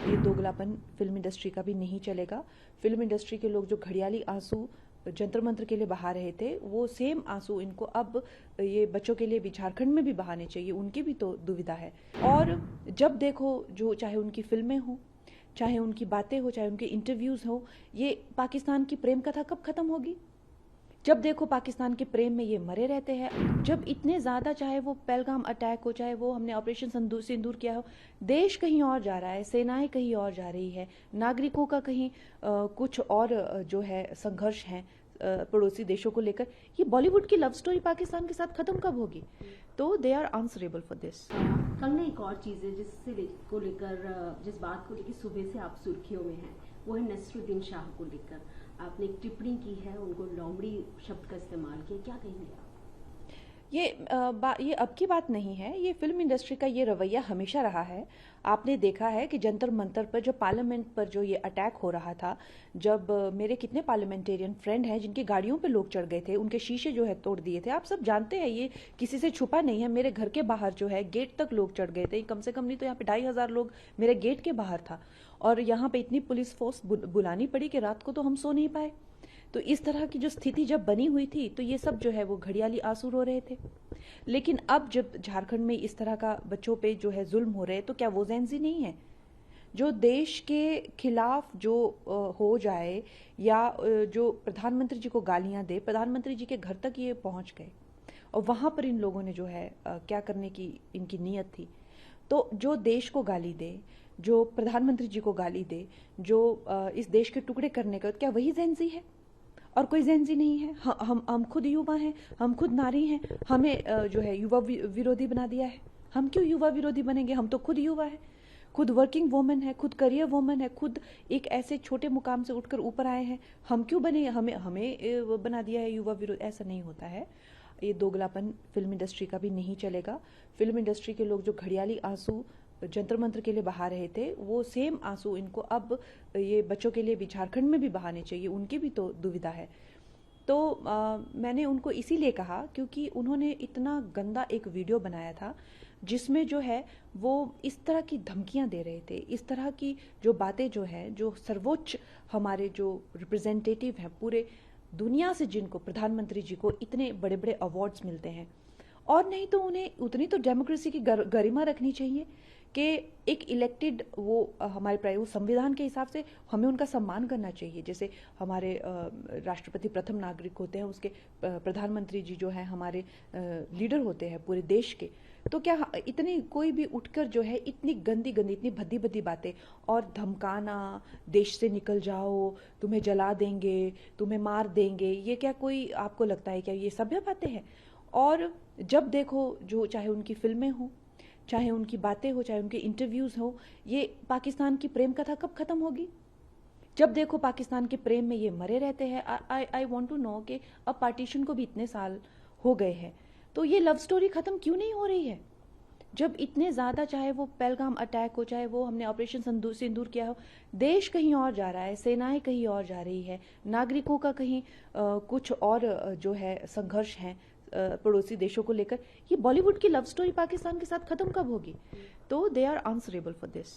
ये दोगलापन film industry का भी नहीं चलेगा। फिल्म इंडस्ट्री के लोग जो घड़ियाली आंसू जंतर मंत्र के लिए बहा रहे थे, वो सेम आंसू इनको अब ये बच्चों के लिए भी झारखंड में भी बहाने चाहिए। उनकी भी तो दुविधा है। और जब देखो, जो चाहे उनकी फिल्में हो, चाहे उनकी बातें हो, चाहे उनके इंटरव्यूज हो, ये पाकिस्तान की प्रेम कथा कब खत्म होगी? जब देखो पाकिस्तान के प्रेम में ये मरे रहते हैं। जब इतने ज्यादा, चाहे वो पहलगाम अटैक हो, चाहे वो हमने ऑपरेशन सिंदूर किया हो, देश कहीं और जा रहा है, सेनाएं कहीं और जा रही है, नागरिकों का कहीं कुछ और जो है संघर्ष है पड़ोसी देशों को लेकर। ये बॉलीवुड की लव स्टोरी पाकिस्तान के साथ खत्म कब होगी? तो they are answerable for this. कल ना एक और चीज है जिस बात को लेकर सुबह से आप सुर्खियों में हैं, वो है नसरुद्दीन शाह को लेकर। आपने एक टिप्पणी की है, उनको लोमड़ी शब्द का इस्तेमाल किया, क्या कहेंगे आप? ये अब की बात नहीं है। ये फिल्म इंडस्ट्री का ये रवैया हमेशा रहा है। आपने देखा है कि जंतर मंतर पर, जो पार्लियामेंट पर जो ये अटैक हो रहा था, जब मेरे कितने पार्लियामेंटेरियन फ्रेंड हैं जिनकी गाड़ियों पे लोग चढ़ गए थे, उनके शीशे जो है तोड़ दिए थे। आप सब जानते हैं, ये किसी से छुपा नहीं है। मेरे घर के बाहर जो है गेट तक लोग चढ़ गए थे। कम से कम नहीं तो यहाँ पे 2,500 लोग मेरे गेट के बाहर था। और यहाँ पे इतनी पुलिस फोर्स बुलानी पड़ी कि रात को तो हम सो नहीं पाए। तो इस तरह की जो स्थिति जब बनी हुई थी, तो ये सब जो है वो घड़ियाली आंसू रो रहे थे। लेकिन अब जब झारखंड में इस तरह का बच्चों पे जो है जुल्म हो रहे हैं, तो क्या वो जेंजी नहीं है? जो देश के खिलाफ जो हो जाए, या जो प्रधानमंत्री जी को गालियां दे, प्रधानमंत्री जी के घर तक ये पहुंच गए, और वहां पर इन लोगों ने जो है क्या करने की इनकी नीयत थी। तो जो देश को गाली दे, जो प्रधानमंत्री जी को गाली दे, जो इस देश के टुकड़े करने का, क्या वही जेंजी है? और कोई जेंजी नहीं है। हम खुद युवा हैं, हम खुद नारी हैं, हमें जो है युवा विरोधी बना दिया है। हम क्यों युवा विरोधी बनेंगे? हम तो खुद युवा है, खुद वर्किंग वुमेन है, खुद करियर वुमेन है, खुद एक ऐसे छोटे मुकाम से उठकर ऊपर आए हैं। हम क्यों बने? हमें हमें बना दिया है युवा विरोधी। ऐसा नहीं होता है। ये दोगलापन फिल्म इंडस्ट्री का भी नहीं चलेगा। फिल्म इंडस्ट्री के लोग जो घड़ियाली आंसू जंतर मंत्र के लिए बहा रहे थे, वो सेम आंसू इनको अब ये बच्चों के लिए भी झारखंड में भी बहाने चाहिए। उनकी भी तो दुविधा है। तो मैंने उनको इसीलिए कहा क्योंकि उन्होंने इतना गंदा एक वीडियो बनाया था, जिसमें जो है वो इस तरह की धमकियां दे रहे थे, इस तरह की जो बातें जो है, जो सर्वोच्च हमारे जो रिप्रेजेंटेटिव हैं पूरे दुनिया से, जिनको प्रधानमंत्री जी को इतने बड़े बड़े अवार्ड्स मिलते हैं, और नहीं तो उन्हें उतनी तो डेमोक्रेसी की गरिमा रखनी चाहिए कि एक इलेक्टेड वो हमारे वो संविधान के हिसाब से हमें उनका सम्मान करना चाहिए। जैसे हमारे राष्ट्रपति प्रथम नागरिक होते हैं, उसके प्रधानमंत्री जी जो है हमारे लीडर होते हैं पूरे देश के। तो क्या इतनी कोई भी उठकर जो है इतनी गंदी गंदी, इतनी भद्दी भद्दी बातें और धमकाना, देश से निकल जाओ, तुम्हें जला देंगे, तुम्हें मार देंगे, ये क्या कोई आपको लगता है क्या ये सभ्य बातें हैं? और जब देखो, जो चाहे उनकी फिल्में हो, चाहे उनकी बातें हो, चाहे उनके इंटरव्यूज हो, ये पाकिस्तान की प्रेम कथा कब खत्म होगी? जब देखो पाकिस्तान के प्रेम में ये मरे रहते हैं। आई वॉन्ट टू नो कि अब पार्टीशन को भी इतने साल हो गए हैं, तो ये लव स्टोरी खत्म क्यों नहीं हो रही है? जब इतने ज्यादा, चाहे वो पहलगाम अटैक हो, चाहे वो हमने ऑपरेशन सिंदूर किया हो, देश कहीं और जा रहा है, सेनाएं कहीं और जा रही है, नागरिकों का कहीं कुछ और जो है संघर्ष है पड़ोसी देशों को लेकर। ये बॉलीवुड की लव स्टोरी पाकिस्तान के साथ खत्म कब होगी? तो they are answerable for this.